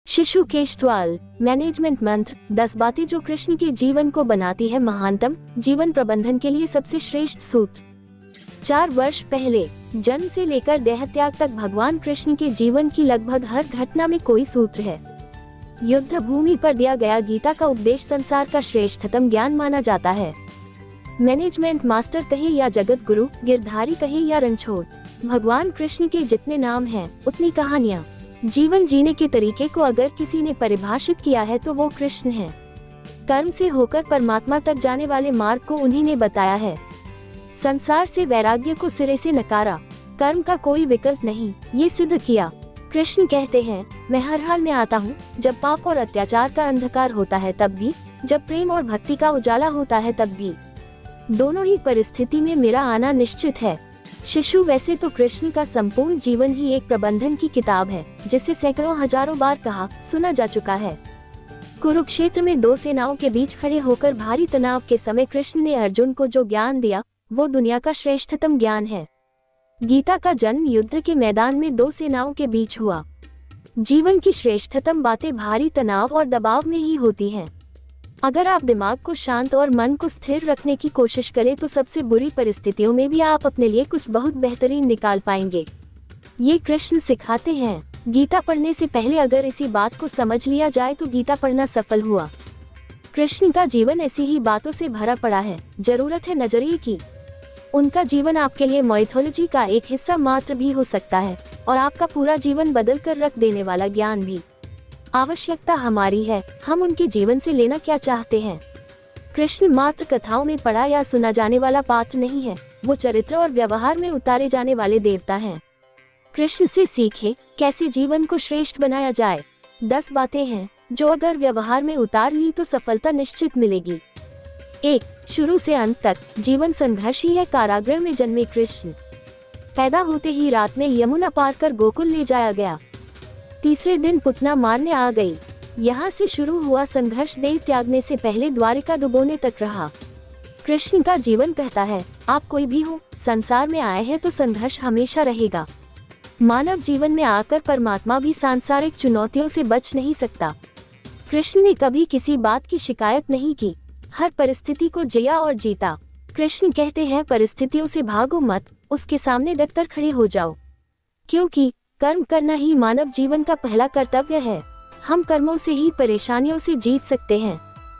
शिशु केशवाल। मैनेजमेंट मंत्र 10 बातें जो कृष्ण के जीवन को बनाती है महानतम। जीवन प्रबंधन के लिए सबसे श्रेष्ठ सूत्र। 4 वर्ष पहले जन्म से लेकर देह त्याग तक भगवान कृष्ण के जीवन की लगभग हर घटना में कोई सूत्र है। युद्ध भूमि पर दिया गया गीता का उपदेश संसार का श्रेष्ठतम ज्ञान माना जाता है। मैनेजमेंट मास्टर कहे या जगत गुरु, गिरधारी कहे या रणछोड़, भगवान कृष्ण के जितने नाम हैं उतनी कहानियाँ। जीवन जीने के तरीके को अगर किसी ने परिभाषित किया है तो वो कृष्ण है। कर्म से होकर परमात्मा तक जाने वाले मार्ग को उन्हीं ने बताया है। संसार से वैराग्य को सिरे से नकारा, कर्म का कोई विकल्प नहीं, ये सिद्ध किया। कृष्ण कहते हैं, मैं हर हाल में आता हूँ, जब पाप और अत्याचार का अंधकार होता है तब भी, जब प्रेम और भक्ति का उजाला होता है तब भी। दोनों ही परिस्थिति में मेरा आना निश्चित है। शिशु। वैसे तो कृष्ण का संपूर्ण जीवन ही एक प्रबंधन की किताब है, जिसे सैकड़ों हजारों बार कहा सुना जा चुका है। कुरुक्षेत्र में 2 सेनाओं के बीच खड़े होकर भारी तनाव के समय कृष्ण ने अर्जुन को जो ज्ञान दिया वो दुनिया का श्रेष्ठतम ज्ञान है। गीता का जन्म युद्ध के मैदान में 2 सेनाओं के बीच हुआ। जीवन की श्रेष्ठतम बातें भारी तनाव और दबाव में ही होती हैं। अगर आप दिमाग को शांत और मन को स्थिर रखने की कोशिश करें तो सबसे बुरी परिस्थितियों में भी आप अपने लिए कुछ बहुत बेहतरीन निकाल पाएंगे। ये कृष्ण सिखाते हैं। गीता पढ़ने से पहले अगर इसी बात को समझ लिया जाए तो गीता पढ़ना सफल हुआ। कृष्ण का जीवन ऐसी ही बातों से भरा पड़ा है, जरूरत है नजरिए की। उनका जीवन आपके लिए माइथोलॉजी का एक हिस्सा मात्र भी हो सकता है और आपका पूरा जीवन बदल कर रख देने वाला ज्ञान भी। आवश्यकता हमारी है, हम उनके जीवन से लेना क्या चाहते हैं। कृष्ण मात्र कथाओं में पढ़ा या सुना जाने वाला पात्र नहीं है, वो चरित्र और व्यवहार में उतारे जाने वाले देवता हैं। कृष्ण से सीखे कैसे जीवन को श्रेष्ठ बनाया जाए। 10 बातें हैं जो अगर व्यवहार में उतार ली तो सफलता निश्चित मिलेगी। 1. शुरू से अंत तक जीवन संघर्ष ही है। कारागृह में जन्मे कृष्ण, पैदा होते ही रात में यमुना पार कर गोकुल ले जाया गया। तीसरे दिन पुतना मारने आ गई। यहाँ से शुरू हुआ संघर्ष देह त्यागने से पहले द्वारिका डुबोने तक रहा। कृष्ण का जीवन कहता है, आप कोई भी हो, संसार में आए हैं तो संघर्ष हमेशा रहेगा। मानव जीवन में आकर परमात्मा भी सांसारिक चुनौतियों से बच नहीं सकता। कृष्ण ने कभी किसी बात की शिकायत नहीं की, हर परिस्थिति को जिया और जीता। कृष्ण कहते हैं, परिस्थितियों से भागो मत, उसके सामने डटकर खड़े हो जाओ, क्योंकि कर्म करना ही मानव जीवन का पहला कर्तव्य है। हम कर्मों से ही परेशानियों से जीत सकते हैं।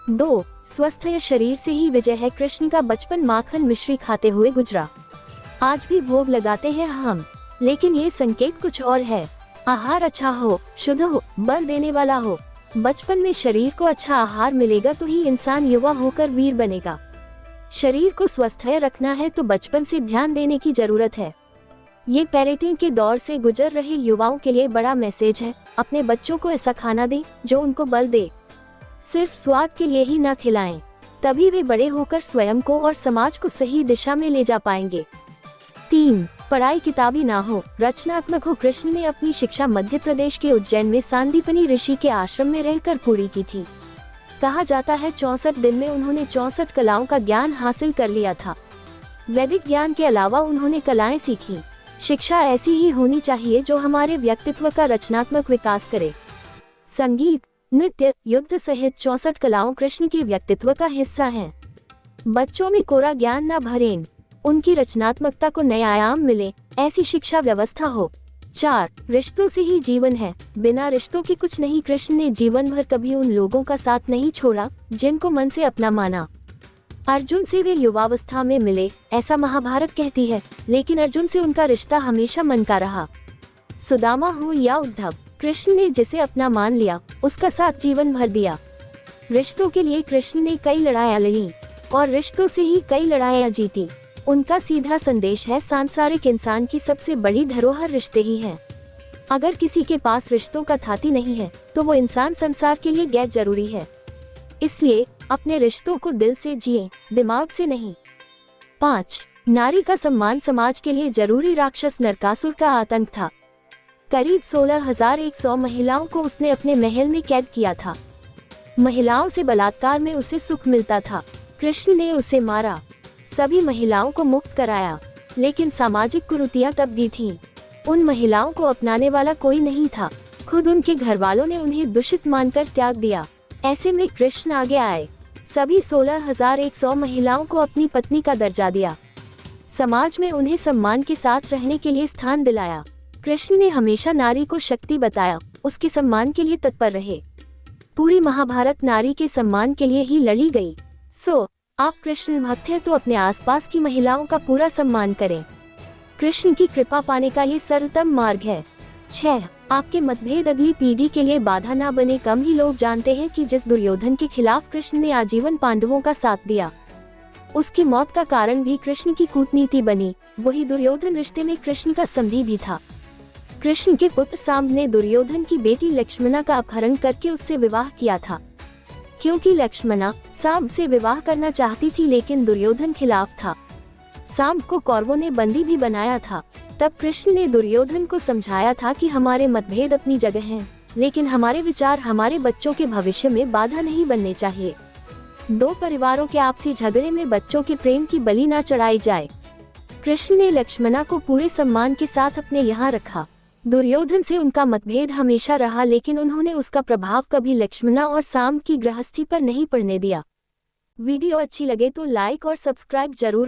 2. स्वस्थ शरीर से ही विजय है। कृष्ण का बचपन माखन मिश्री खाते हुए गुजरा। आज भी भोग लगाते हैं हम, लेकिन ये संकेत कुछ और है। आहार अच्छा हो, शुद्ध हो, बल देने वाला हो। बचपन में शरीर को अच्छा आहार मिलेगा तो ही इंसान युवा होकर वीर बनेगा। शरीर को स्वस्थ रखना है तो बचपन से ध्यान देने की जरूरत है। ये पेरेंटिंग के दौर से गुजर रहे युवाओं के लिए बड़ा मैसेज है। अपने बच्चों को ऐसा खाना दें जो उनको बल दे। सिर्फ स्वाद के लिए ही ना खिलाएं, तभी वे बड़े होकर स्वयं को और समाज को सही दिशा में ले जा पाएंगे। 3. पढ़ाई किताबी ना हो, रचनात्मक हो। कृष्ण ने अपनी शिक्षा मध्य प्रदेश के उज्जैन में सांदीपनी ऋषि के आश्रम में रहकर पूरी की थी। कहा जाता है 64 दिन में उन्होंने 64 कलाओं का ज्ञान हासिल कर लिया था। वैदिक ज्ञान के अलावा उन्होंने कलाएं सीखी। शिक्षा ऐसी ही होनी चाहिए जो हमारे व्यक्तित्व का रचनात्मक विकास करे। संगीत, नृत्य, युद्ध सहित 64 कलाओं कृष्ण के व्यक्तित्व का हिस्सा हैं। बच्चों में कोरा ज्ञान न भरें, उनकी रचनात्मकता को नया आयाम मिले, ऐसी शिक्षा व्यवस्था हो। 4. रिश्तों से ही जीवन है, बिना रिश्तों के कुछ नहीं। कृष्ण ने जीवन भर कभी उन लोगों का साथ नहीं छोड़ा जिनको मन से अपना माना। अर्जुन से वे युवावस्था में मिले, ऐसा महाभारत कहती है, लेकिन अर्जुन से उनका रिश्ता हमेशा मन का रहा। सुदामा हो या उद्धव, कृष्ण ने जिसे अपना मान लिया उसका साथ जीवन भर दिया। रिश्तों के लिए कृष्ण ने कई लड़ाइयाँ लड़ी और रिश्तों से ही कई लड़ाइयाँ जीती। उनका सीधा संदेश है, सांसारिक इंसान की सबसे बड़ी धरोहर रिश्ते ही हैं। अगर किसी के पास रिश्तों का थाती नहीं है तो वो इंसान संसार के लिए गैर जरूरी है। इसलिए अपने रिश्तों को दिल से जिए, दिमाग से नहीं। 5. नारी का सम्मान समाज के लिए जरूरी। राक्षस नरकासुर का आतंक था। करीब 16,100 महिलाओं को उसने अपने महल में कैद किया था। महिलाओं से बलात्कार में उसे सुख मिलता था। कृष्ण ने उसे मारा, सभी महिलाओं को मुक्त कराया, लेकिन सामाजिक कुरीतियां तब भी थीं। उन महिलाओं को अपनाने वाला कोई नहीं था। खुद उनके घर वालों ने उन्हें दूषित मानकर त्याग दिया। ऐसे में कृष्ण आगे आए, सभी 16,100 महिलाओं को अपनी पत्नी का दर्जा दिया, समाज में उन्हें सम्मान के साथ रहने के लिए स्थान दिलाया। कृष्ण ने हमेशा नारी को शक्ति बताया, उसके सम्मान के लिए तत्पर रहे। पूरी महाभारत नारी के सम्मान के लिए ही लड़ी गई। आप कृष्ण भक्त हैं तो अपने आसपास की महिलाओं का पूरा सम्मान करें। कृष्ण की कृपा पाने का ये सर्वोत्तम मार्ग है। 6. आपके मतभेद अगली पीढ़ी के लिए बाधा न बने। कम ही लोग जानते हैं कि जिस दुर्योधन के खिलाफ कृष्ण ने आजीवन पांडवों का साथ दिया, उसकी मौत का कारण भी कृष्ण की कूटनीति बनी। वही दुर्योधन रिश्ते में कृष्ण का संधि भी था। कृष्ण के पुत्र सांब ने दुर्योधन की बेटी लक्ष्मणा का अपहरण करके उससे विवाह किया था, क्योंकि लक्ष्मणा सांब से विवाह करना चाहती थी लेकिन दुर्योधन खिलाफ था। सांब को कौरवों ने बंदी भी बनाया था। तब कृष्ण ने दुर्योधन को समझाया था कि हमारे मतभेद अपनी जगह हैं, लेकिन हमारे विचार हमारे बच्चों के भविष्य में बाधा नहीं बनने चाहिए। दो परिवारों के आपसी झगड़े में बच्चों के प्रेम की बलि न चढ़ाई जाए। कृष्ण ने लक्ष्मणा को पूरे सम्मान के साथ अपने यहाँ रखा। दुर्योधन से उनका मतभेद हमेशा रहा, लेकिन उन्होंने उसका प्रभाव कभी लक्ष्मणा और सांब की गृहस्थी पर नहीं पड़ने दिया। वीडियो अच्छी लगे तो लाइक और सब्सक्राइब जरूर करें।